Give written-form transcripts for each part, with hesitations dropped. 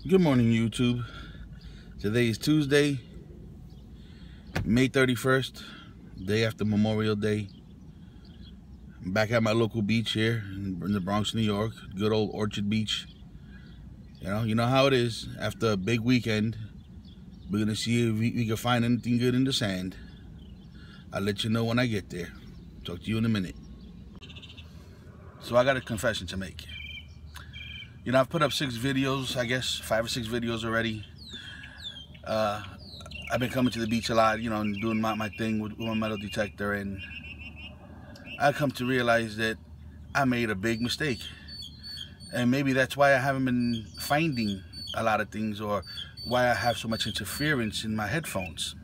Good morning, YouTube. Today is Tuesday, May 31st, day after Memorial Day. I'm back at my local beach here in the Bronx, New York. Good old Orchard Beach. You know how it is. After a big weekend, we're gonna see if we can find anything good in the sand. I'll let you know when I get there. Talk to you in a minute. So I got a confession to make. You know, I've put up 6 videos, I guess 5 or 6 videos already. I've been coming to the beach a lot, you know, and doing my thing with my metal detector, and I come to realize that I made a big mistake. And maybe that's why I haven't been finding a lot of things, or why I have so much interference in my headphones.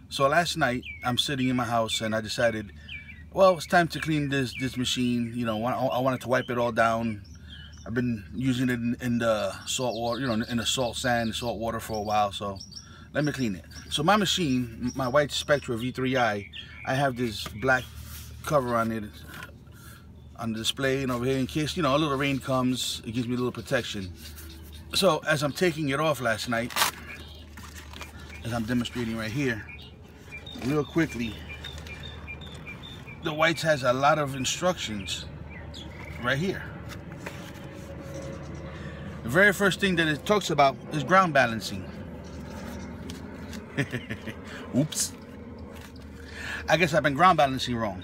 So last night, I'm sitting in my house and I decided, well, it's time to clean this machine. You know, I wanted to wipe it all down. I've been using it in the salt water, you know, in the salt water for a while, so let me clean it. So my machine, my white Spectra V3i, I have this black cover on it, on the display, and over here, in case, you know, a little rain comes, it gives me a little protection. So as I'm taking it off last night, as I'm demonstrating right here, real quickly, the whites has a lot of instructions right here. The very first thing that it talks about is ground balancing. Oops. I guess I've been ground balancing wrong.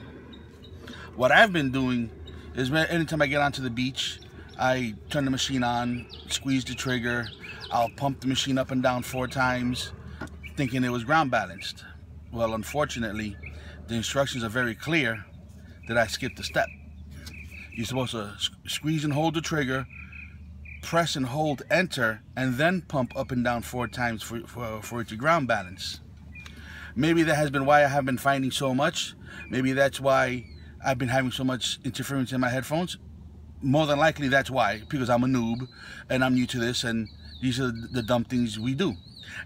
What I've been doing is, anytime I get onto the beach, I turn the machine on, squeeze the trigger, I'll pump the machine up and down 4 times, thinking it was ground balanced. Well, unfortunately, the instructions are very clear that I skipped a step. You're supposed to squeeze and hold the trigger, press and hold enter, and then pump up and down 4 times for it to ground balance. Maybe that has been why I have been finding so much. Maybe that's why I've been having so much interference in my headphones. More than likely that's why, because I'm a noob and I'm new to this, and these are the dumb things we do.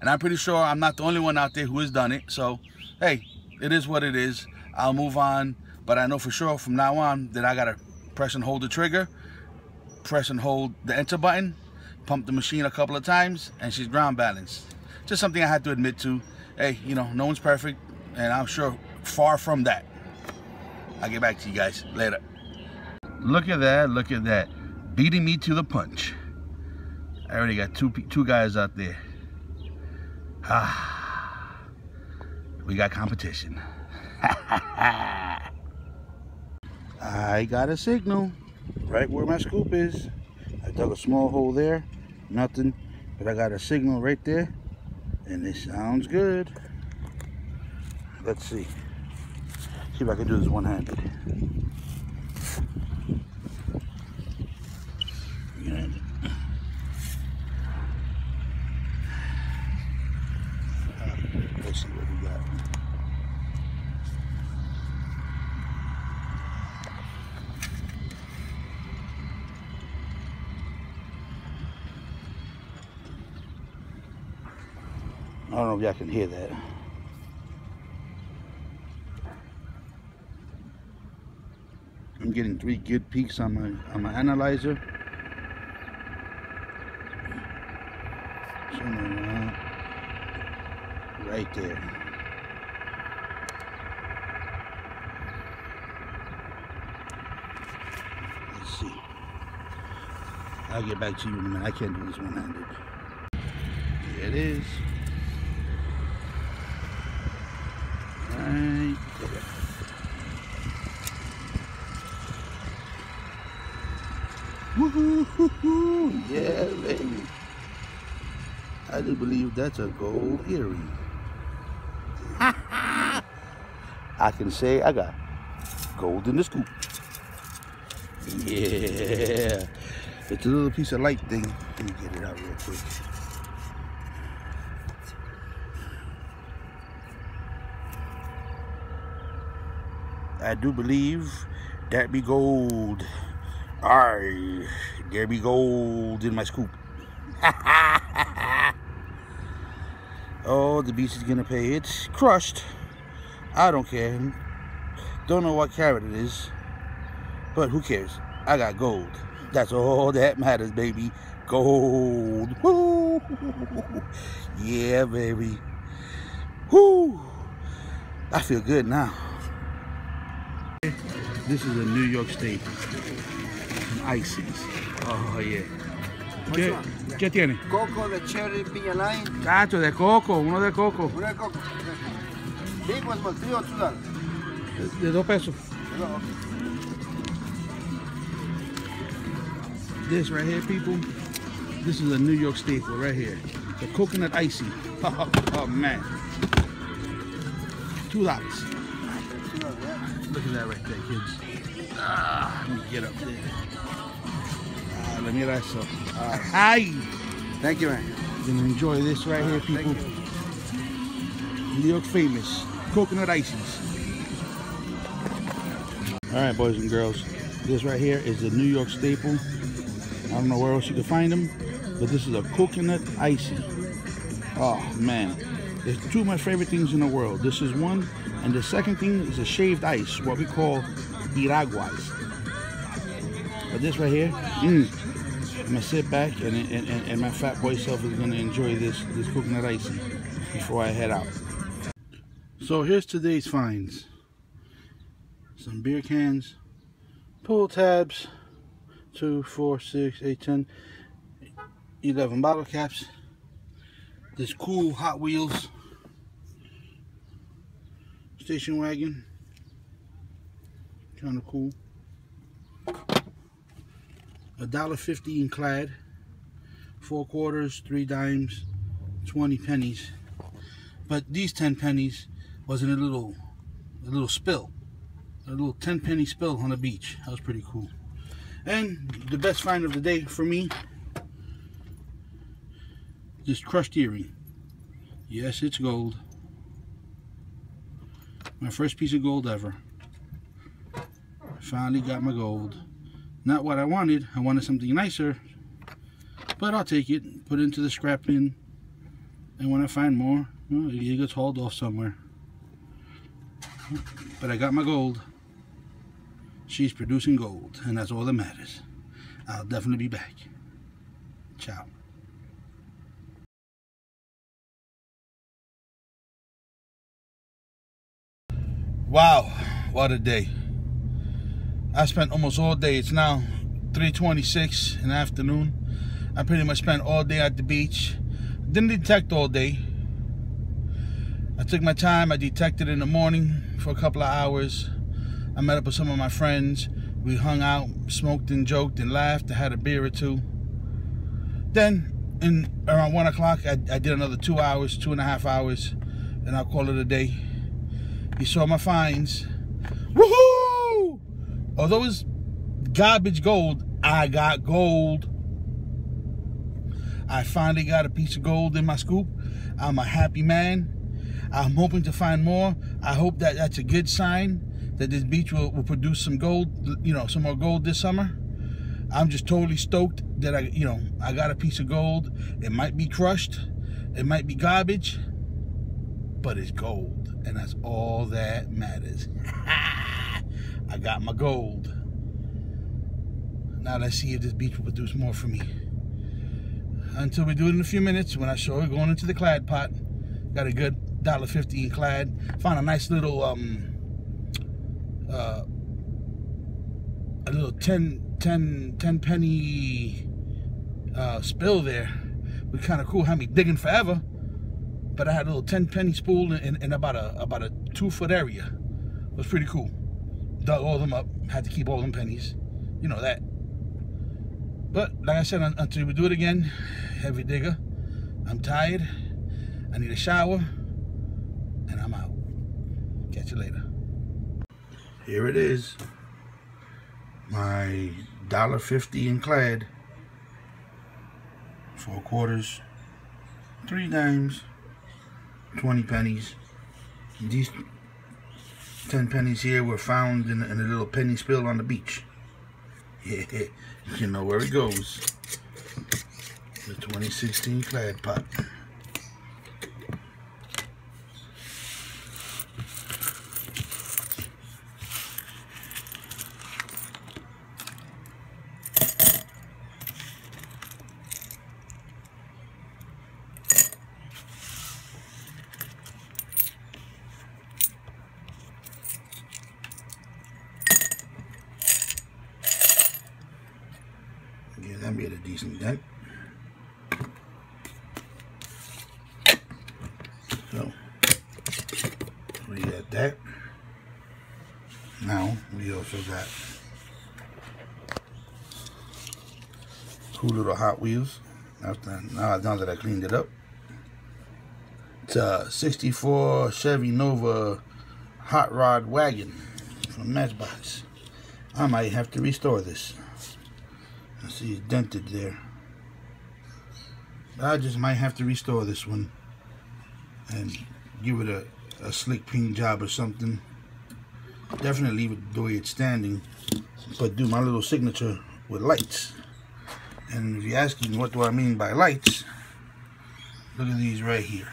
And I'm pretty sure I'm not the only one out there who has done it. So hey, it is what it is. I'll move on, but I know for sure from now on that I gotta press and hold the trigger, press and hold the enter button, pump the machine a couple of times, and she's ground balanced. Just something I had to admit to. Hey, you know, no one's perfect, and I'm sure far from that. I'll get back to you guys later. Look at that, beating me to the punch. I already got two guys out there. We got competition. I got a signal right where my scoop is. I dug a small hole there, nothing, but I got a signal right there, and it sounds good. Let's see if I can do this one-handed. Let's see what we got. I don't know if y'all can hear that. I'm getting 3 good peaks on my analyzer. Somewhere right there. Let's see. I'll get back to you in a minute. I can't do this one-handed. Here it is. Right there. Woohoo! Yeah, baby. I do believe that's a gold earring. I can say I got gold in the scoop. Yeah. It's a little piece of light thing. Let me get it out real quick. I do believe that be gold. Argh, there be gold in my scoop. Oh, the beach is gonna pay. It's crushed. I don't care. Don't know what carat it is, but who cares? I got gold. That's all that matters, baby. gold. Woo! Yeah, baby. Woo! I feel good now. This is a New York staple. Ices. Oh, yeah. ¿Qué tiene? Coco de cherry, piña lime. Cacho, de coco, uno de coco. Uno de coco. Big one, $3 or $2. De $2. This right here, people, this is a New York staple right here. The coconut icy. Oh, man. $2. Look at that right there, kids. Let me get up there. Let me that so. Hi. Thank you, man. You're gonna enjoy this right here, people. New York famous coconut ices. All right, boys and girls. This right here is the New York staple. I don't know where else you can find them, but this is a coconut icy. Oh man, there's two of my favorite things in the world. This is one, and the second thing is a shaved ice, what we call piraguas. But this right here, I'm gonna sit back and my fat boy self is gonna enjoy this coconut icy before I head out. So here's today's finds. Some beer cans, pull tabs, 2, 4, 6, 8, 10, 11 bottle caps. This cool Hot Wheels station wagon, kind of cool. $1.50 in clad, 4 quarters, 3 dimes, 20 pennies. But these 10 pennies was in a little spill, a little 10-penny spill on the beach. That was pretty cool. And the best find of the day for me, this crushed earring. Yes, it's gold. My first piece of gold ever. Finally got my gold. Not what I wanted. I wanted something nicer, but I'll take it, put it into the scrap bin, and when I find more, well, it gets hauled off somewhere. But I got my gold. She's producing gold, and that's all that matters. I'll definitely be back. Ciao. Wow, what a day. I spent almost all day. It's now 3:26 in the afternoon. I pretty much spent all day at the beach. Didn't detect all day. I took my time. I detected in the morning for a couple of hours. I met up with some of my friends. We hung out, smoked and joked and laughed. I had a beer or two. Then, around 1 o'clock, I did another 2 hours, 2.5 hours, and I'll call it a day. You saw my finds. Woohoo! Although it's garbage gold, I got gold. I finally got a piece of gold in my scoop. I'm a happy man. I'm hoping to find more. I hope that that's a good sign that this beach will produce some gold, you know, some more gold this summer. I'm just totally stoked that I got a piece of gold. It might be crushed, it might be garbage, but it's gold, and that's all that matters. I got my gold. Now let's see if this beach will produce more for me. Until we do it in a few minutes, when I show it going into the clad pot. Got a good $1.50 in clad. Found a nice little a little 10 penny spill there. It was kind of cool. Had me digging forever, but I had a little 10 penny spool in about a 2-foot area. It was pretty cool. Dug all them up. Had to keep all them pennies. You know that. But like I said, until we do it again, heavy digger. I'm tired. I need a shower, and I'm out. Catch you later. Here it is. My $1.50 in clad. 4 quarters, 3 dimes, 20 pennies. These 10 pennies here were found in a little penny spill on the beach. Yeah, you know where it goes. The 2016 clad pot. decent dent. So we got that. Now we also got 2 little Hot Wheels. Now that I cleaned it up. It's a 64 Chevy Nova hot rod wagon from Matchbox. I might have to restore this. I see it's dented there. I just might have to restore this one and give it a slick paint job or something. Definitely leave it the way it's standing, but do my little signature with lights. And if you're asking what do I mean by lights, look at these right here.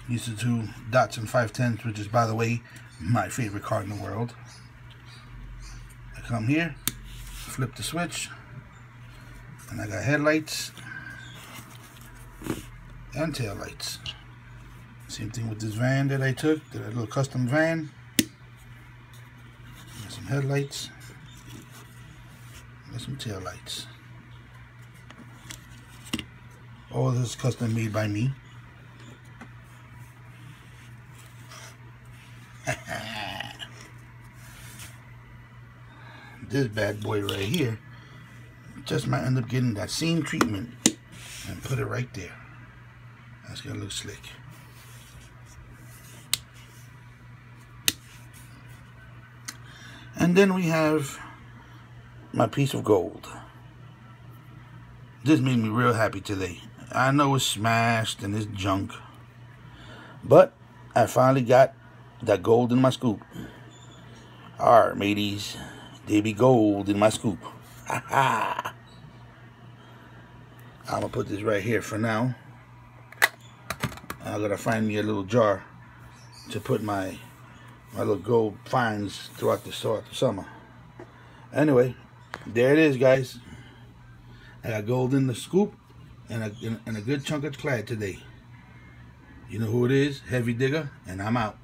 These are 2 dots and 5/10, which is, by the way, my favorite card in the world. I come here, flip the switch, and I got headlights and tail lights. Same thing with this van that I took, that little custom van. Got some headlights and some tail lights. All this is custom made by me. This bad boy right here just might end up getting that same treatment and put it right there. That's gonna look slick. And then we have my piece of gold. This made me real happy today. I know it's smashed and it's junk, but I finally got that gold in my scoop. Argh, mateys, they be gold in my scoop. Ha ha! I'm gonna put this right here for now. I'm gonna find me a little jar to put my little gold finds throughout the summer. Anyway, there it is, guys. I got gold in the scoop and a good chunk of clad today. You know who it is? Heavy Digger, and I'm out.